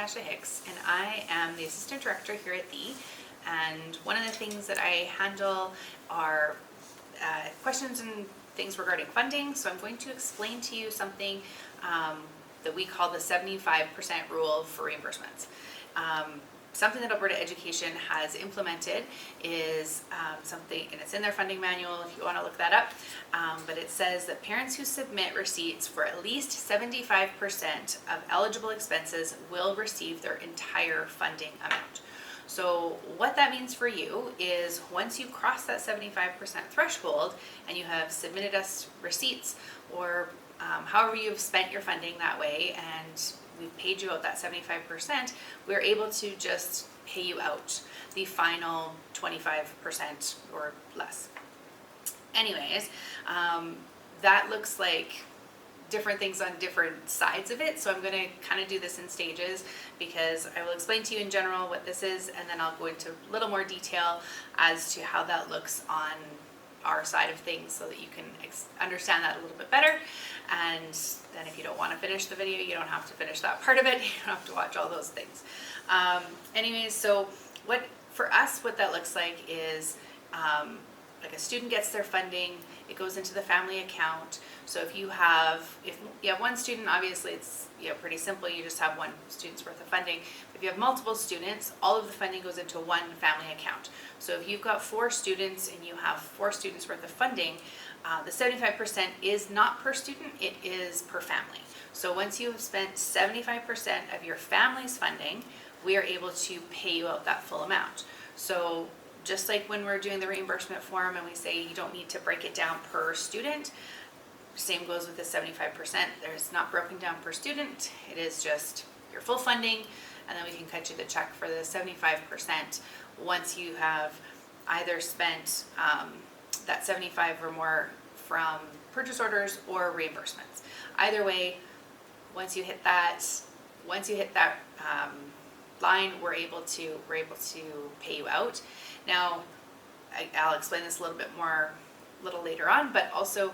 Natasha Hicks, and I am the Assistant Director here at the. And one of the things that I handle are questions and things regarding funding. So I'm going to explain to you something that we call the 75% rule for reimbursements. Something that Alberta Education has implemented is something, and it's in their funding manual if you want to look that up, but it says that parents who submit receipts for at least 75% of eligible expenses will receive their entire funding amount. So what that means for you is once you cross that 75% threshold and you have submitted us receipts or however you've spent your funding that way and we've paid you out that 75%, we're able to just pay you out the final 25% or less. Anyways, that looks like different things on different sides of it. So I'm going to kind of do this in stages because I will explain to you in general what this is, and then I'll go into a little more detail as to how that looks on our side of things so that you can understand that a little bit better. And then if you don't want to finish the video, you don't have to finish that part of it. You don't have to watch all those things. Anyways, so for us, what that looks like is like a student gets their funding, it goes into the family account. So if you have one student, obviously it's pretty simple. You just have one student's worth of funding. If you have multiple students, all of the funding goes into one family account. So if you've got 4 students and you have 4 students worth of funding, the 75% is not per student, it is per family. So once you have spent 75% of your family's funding, we are able to pay you out that full amount. So just like when we're doing the reimbursement form and we say you don't need to break it down per student, same goes with the 75%. There's not broken down per student. It is just your full funding, and then we can cut you the check for the 75% once you have either spent that 75 or more from purchase orders or reimbursements. Either way, once you hit that line, we're able to pay you out. Now, I'll explain this a little bit more a little later on, but also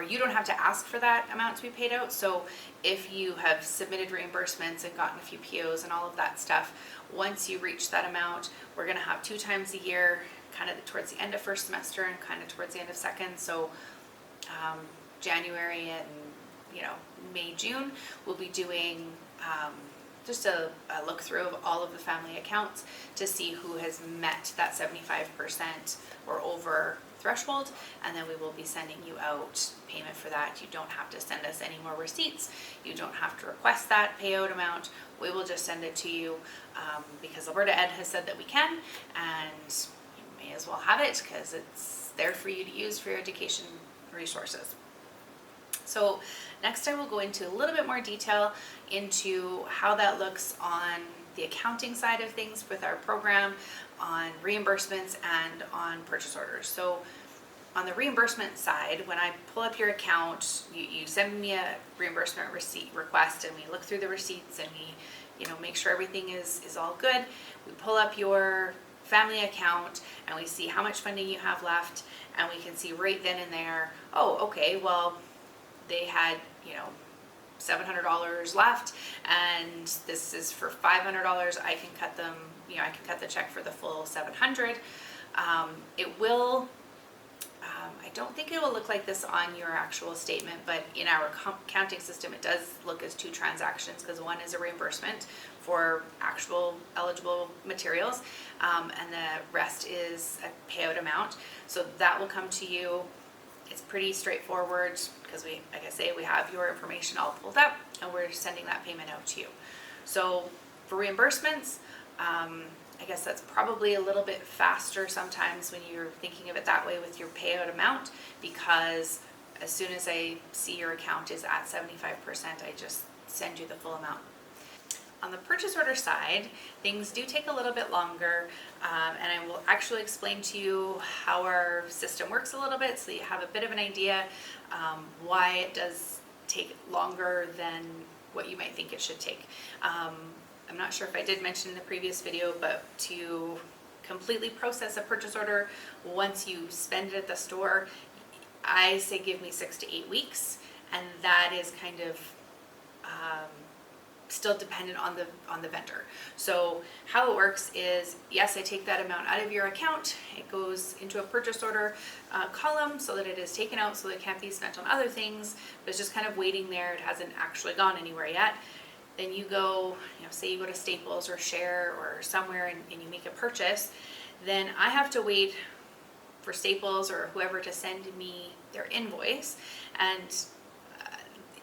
you don't have to ask for that amount to be paid out. So if you have submitted reimbursements and gotten a few POs and all of that stuff, once you reach that amount, we're going to have 2 times a year, kind of towards the end of first semester and kind of towards the end of second. So January and May, June, we'll be doing just a look through of all of the family accounts to see who has met that 75% or over threshold, and then we will be sending you out payment for that. You don't have to send us any more receipts. You don't have to request that payout amount. We will just send it to you because Alberta Ed has said that we can, and you may as well have it because it's there for you to use for your education resources. So next I will go into a little bit more detail into how that looks on the accounting side of things with our program, on reimbursements, and on purchase orders. So on the reimbursement side, when I pull up your account, you send me a reimbursement receipt request, and we look through the receipts and we make sure everything is all good. We pull up your family account and we see how much funding you have left, and we can see right then and there, oh, okay, well, they had $700 left, and this is for $500. I can cut them, I can cut the check for the full $700. It will, I don't think it will look like this on your actual statement, but in our accounting system, it does look as 2 transactions because one is a reimbursement for actual eligible materials, and the rest is a payout amount. So that will come to you. It's pretty straightforward because like I say, we have your information all pulled up and we're sending that payment out to you. So for reimbursements, I guess that's probably a little bit faster sometimes when you're thinking of it that way with your payout amount, because as soon as I see your account is at 75%, I just send you the full amount. On the purchase order side, things do take a little bit longer, and I will actually explain to you how our system works a little bit so you have a bit of an idea why it does take longer than what you might think it should take. I'm not sure if I did mention in the previous video, but to completely process a purchase order once you spend it at the store, I say give me 6 to 8 weeks, and that is kind of still dependent on the vendor. So how it works is, yes, I take that amount out of your account. It goes into a purchase order column so that it is taken out, so that it can't be spent on other things, but it's just kind of waiting there. It hasn't actually gone anywhere yet. Then you go, say you go to Staples or Share or somewhere and you make a purchase, then I have to wait for Staples or whoever to send me their invoice. And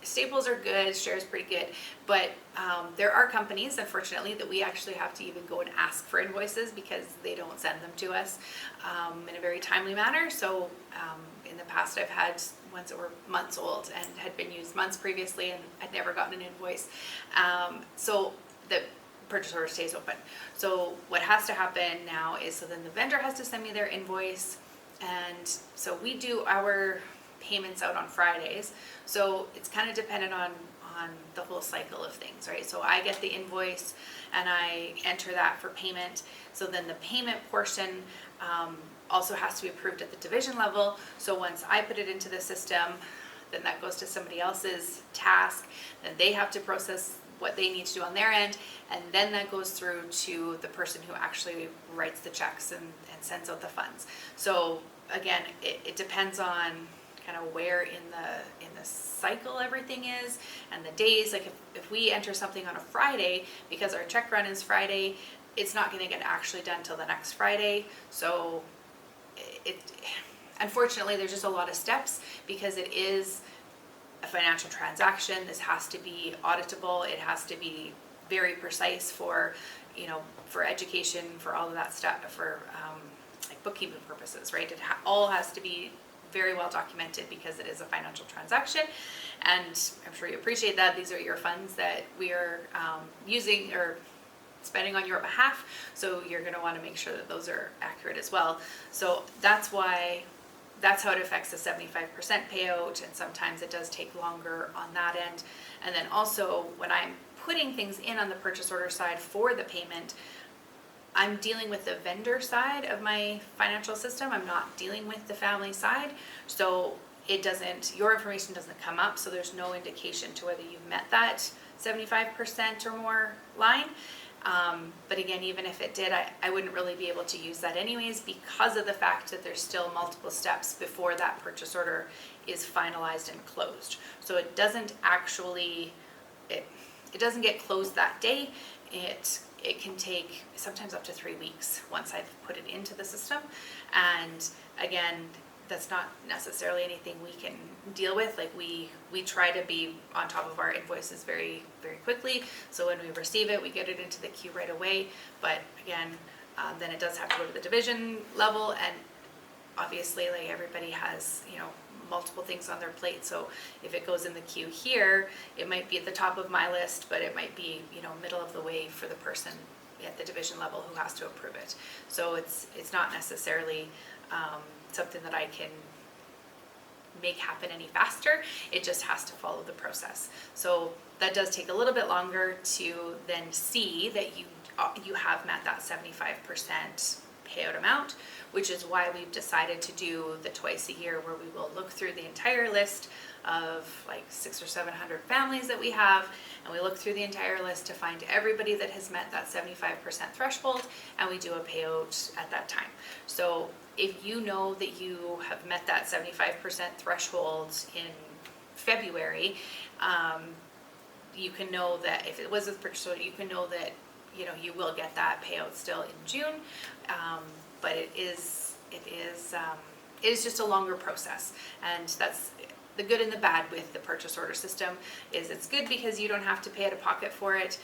Staples are good, Share is pretty good, but there are companies, unfortunately, that we actually have to even go and ask for invoices because they don't send them to us in a very timely manner. So in the past, I've had ones that were months old and had been used months previously, and I'd never gotten an invoice. So the purchase order stays open. So what has to happen now is, so then the vendor has to send me their invoice, and so we do our payments out on Fridays. So it's kind of dependent on the whole cycle of things, right? So I get the invoice and I enter that for payment. So then the payment portion also has to be approved at the division level. So once I put it into the system, then that goes to somebody else's task. Then they have to process what they need to do on their end, and then that goes through to the person who actually writes the checks and sends out the funds. So again, it depends on kind of where in the cycle everything is and the days. Like if we enter something on a Friday, because our check run is Friday, it's not going to get actually done till the next Friday. So unfortunately, there's just a lot of steps because it is a financial transaction. This has to be auditable. It has to be very precise for education, for all of that stuff, for like bookkeeping purposes, right? It all has to be very well documented because it is a financial transaction, and I'm sure you appreciate that. These are your funds that we are using or spending on your behalf, so you're going to want to make sure that those are accurate as well. So that's how it affects the 75% payout, and sometimes it does take longer on that end. And then also when I'm putting things in on the purchase order side for the payment, I'm dealing with the vendor side of my financial system. I'm not dealing with the family side. So your information doesn't come up, so there's no indication to whether you've met that 75% or more line. But again, even if it did, I wouldn't really be able to use that anyways because of the fact that there's still multiple steps before that purchase order is finalized and closed. So it doesn't actually, it doesn't get closed that day. It can take sometimes up to 3 weeks once I've put it into the system. And again, that's not necessarily anything we can deal with. Like we try to be on top of our invoices very, very quickly. So when we receive it, we get it into the queue right away. But again, then it does have to go to the division level. And obviously, like everybody has, multiple things on their plate. So if it goes in the queue here, it might be at the top of my list, but it might be, middle of the way for the person at the division level who has to approve it. So it's not necessarily something that I can make happen any faster. It just has to follow the process. So that does take a little bit longer to then see that you have met that 75% payout amount, which is why we've decided to do the twice a year, where we will look through the entire list of like 600 or 700 families that we have, and we look through the entire list to find everybody that has met that 75% threshold, and we do a payout at that time. So if you know that you have met that 75% threshold in February, you can know that if it was with purchase order, you can know that you will get that payout still in June, but it is just a longer process. And that's the good and the bad with the purchase order system. Is it's good because you don't have to pay out of pocket for it.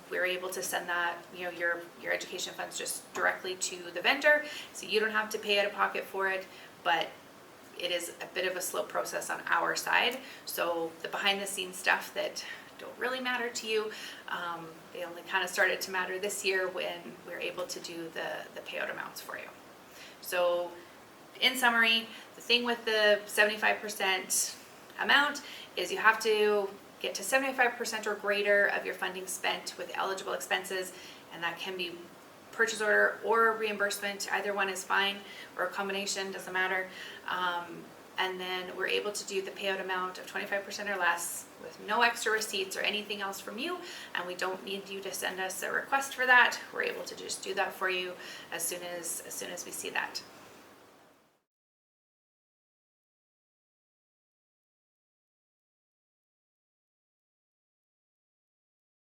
We're able to send that, your education funds just directly to the vendor, so you don't have to pay out of pocket for it, but it is a bit of a slow process on our side. So the behind the scenes stuff that don't really matter to you, they only kind of started to matter this year when we're able to do the payout amounts for you. So in summary, the thing with the 75% amount is you have to get to 75% or greater of your funding spent with eligible expenses, and that can be purchase order or reimbursement. Either one is fine, or a combination, doesn't matter. and then we're able to do the payout amount of 25% or less with no extra receipts or anything else from you, and we don't need you to send us a request for that. We're able to just do that for you as soon as we see that.